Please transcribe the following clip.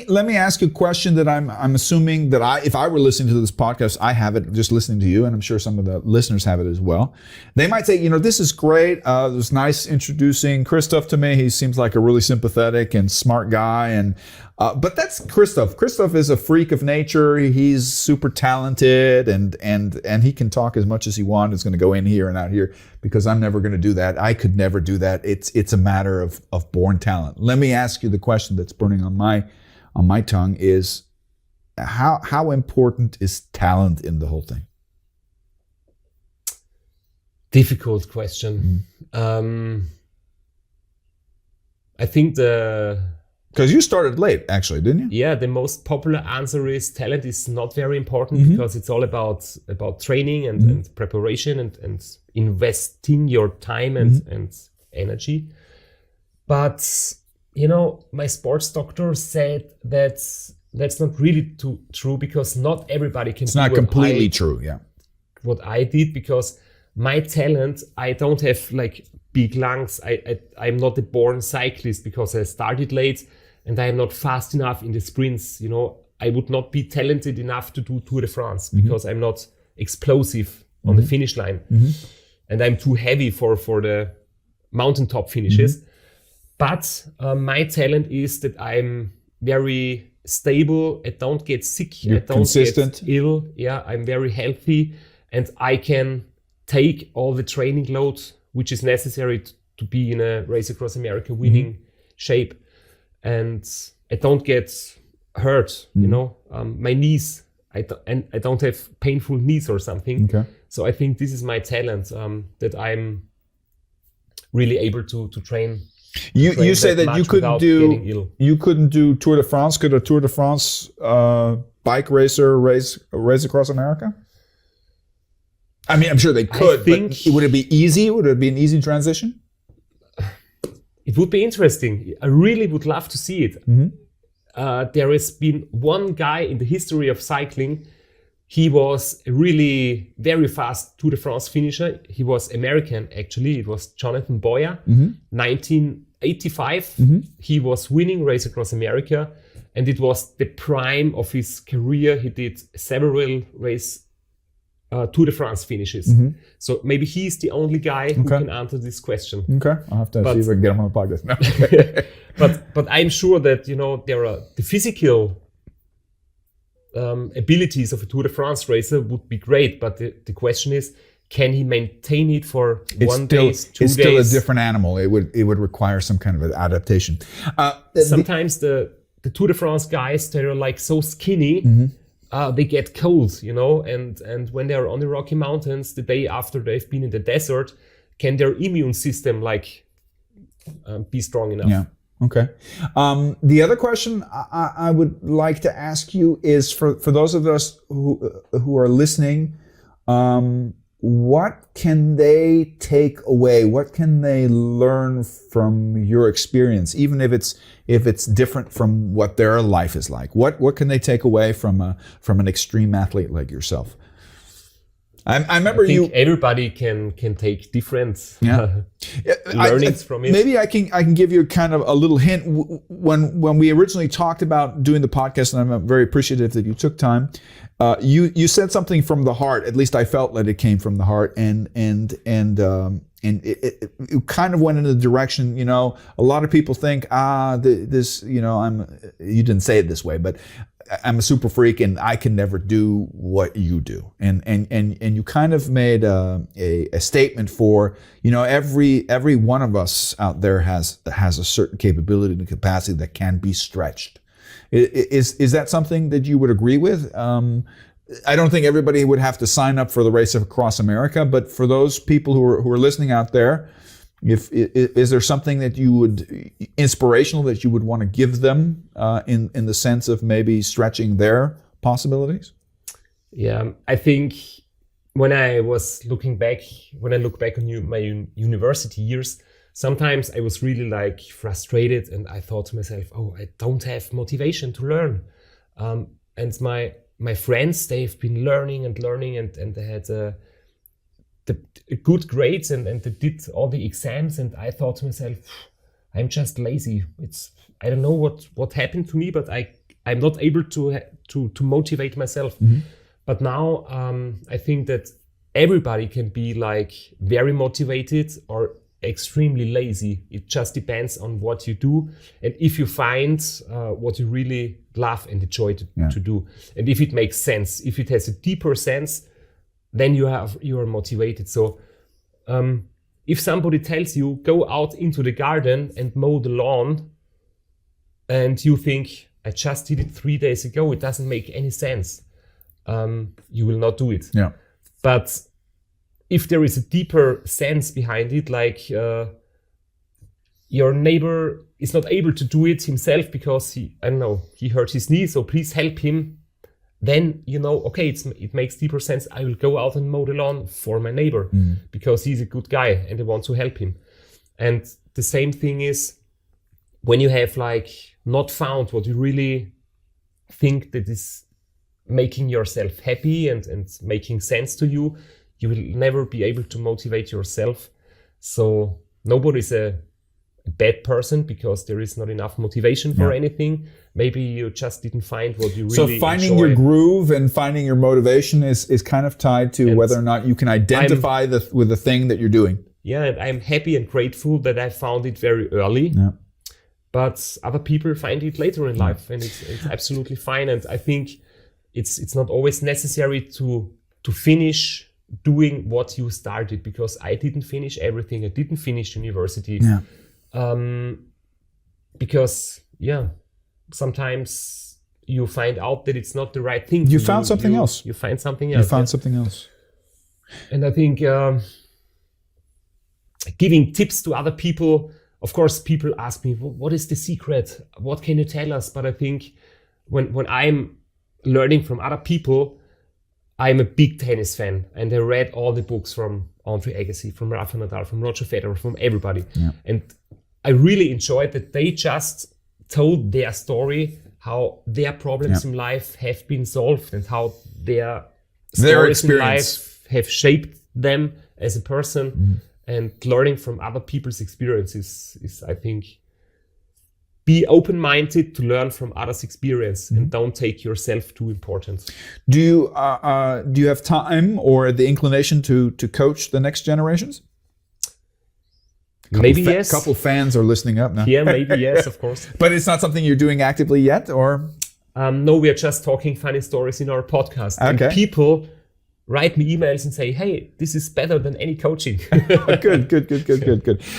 Let me ask you a question that I'm assuming that if I were listening to this podcast, I have it just listening to you, and I'm sure some of the listeners have it as well. They might say, this is great. It was nice introducing Christoph to me. He seems like a really sympathetic and smart guy, and but that's Christoph. Christoph is a freak of nature. He's super talented, and he can talk as much as he wants. He's going to go in here and out here because I'm never going to do that. I could never do that. It's a matter of born talent. Let me ask you the question that's burning on my tongue is how important is talent in the whole thing? Difficult question. I think because you started late, actually, didn't you? Yeah, the most popular answer is talent is not very important because it's all about training and preparation and investing your time and energy. But my sports doctor said that's not really true because not everybody can. It's not completely true, yeah. What I did, because my talent, I don't have like big lungs. I'm not a born cyclist because I started late and I am not fast enough in the sprints. I would not be talented enough to do Tour de France because I'm not explosive on the finish line, and I'm too heavy for the mountaintop finishes. But my talent is that I'm very stable. I don't get sick. You're I don't consistent. get ill. Yeah, I'm very healthy, and I can take all the training load which is necessary to be in a Race Across America winning shape. And I don't get hurt. My knees. I don't have painful knees or something. Okay. So I think this is my talent, that I'm really able to train. You say that you couldn't do Tour de France. Could a Tour de France bike racer race across America? I mean, I'm sure they could, but would it be easy? Would it be an easy transition? It would be interesting. I really would love to see it. There has been one guy in the history of cycling. He was a really very fast Tour de France finisher. He was American, actually. It was Jonathan Boyer, 1985. He was winning Race Across America, and it was the prime of his career. He did several Tour de France finishes. So maybe he's the only guy who can answer this question. Okay, I'll have to see if I can get him on the podcast. No. But I'm sure that there are the physical abilities of a Tour de France racer would be great, but the question is, can he maintain it for 1 day, 2 days? It's still a different animal. It would require some kind of an adaptation. Sometimes the Tour de France guys, they're like so skinny, they get cold, and when they're on the Rocky Mountains, the day after they've been in the desert, can their immune system be strong enough? Yeah. Okay. The other question I would like to ask you is for those of us who are listening, what can they take away? What can they learn from your experience, even if it's different from what their life is like? What can they take away from an extreme athlete like yourself? I remember everybody can take different learnings from it. Maybe I can give you kind of a little hint. When we originally talked about doing the podcast, and I'm very appreciative that you took time. You said something from the heart. At least I felt that it came from the heart, and it kind of went in the direction. A lot of people think this. You didn't say it this way, but I'm a super freak and I can never do what you do. And you kind of made a statement for, every one of us out there has a certain capability and capacity that can be stretched. Is that something that you would agree with? I don't think everybody would have to sign up for the Race Across America, but for those people who are listening out there, is there something that inspirational that you would want to give them in the sense of maybe stretching their possibilities? Yeah, I think when I look back on my university years, sometimes I was really frustrated, and I thought to myself, I don't have motivation to learn. And my friends, they've been learning, and they had the good grades, and they did all the exams, and I thought to myself, I'm just lazy. I don't know what happened to me, but I I'm not able to motivate myself. But now I think that everybody can be like very motivated or extremely lazy. It just depends on what you do, and if you find what you really love and enjoy to do, and if it makes sense, if it has a deeper sense, then you are motivated. So if somebody tells you go out into the garden and mow the lawn, and you think I just did it 3 days ago, it doesn't make any sense, you will not do it. But if there is a deeper sense behind it, like your neighbor is not able to do it himself because he hurt his knee, so please help him, then okay, it makes deeper sense. I will go out and mow the lawn for my neighbor because he's a good guy and I want to help him. And the same thing is when you have like not found what you really think that is making yourself happy and making sense to you, you will never be able to motivate yourself. So nobody's a bad person because there is not enough motivation for anything. Maybe you just didn't find what you really So finding enjoy. your groove and finding your motivation is kind of tied to whether or not you can identify with the thing that you're doing. Yeah, and I'm happy and grateful that I found it very early. But other people find it later in life, and it's absolutely fine. And I think it's not always necessary to finish doing what you started, because I didn't finish everything. I didn't finish university. Because sometimes you find out that it's not the right thing. You found something else. You find something else. You found something else. And I think giving tips to other people, of course, people ask me, what is the secret? What can you tell us? But I think when I'm learning from other people, I'm a big tennis fan, and I read all the books from Andre Agassi, from Rafa Nadal, from Roger Federer, from everybody. And I really enjoyed that they just told their story, how their problems in life have been solved, and how their stories in life have shaped them as a person. And learning from other people's experiences is, I think, be open-minded to learn from others' experience and don't take yourself too important. Do you have time or the inclination to coach the next generations? Maybe yes. A couple fans are listening up now. Yeah, maybe yes, of course. But it's not something you're doing actively yet, or? No, we are just talking funny stories in our podcast. Okay. And people write me emails and say, hey, this is better than any coaching. Good.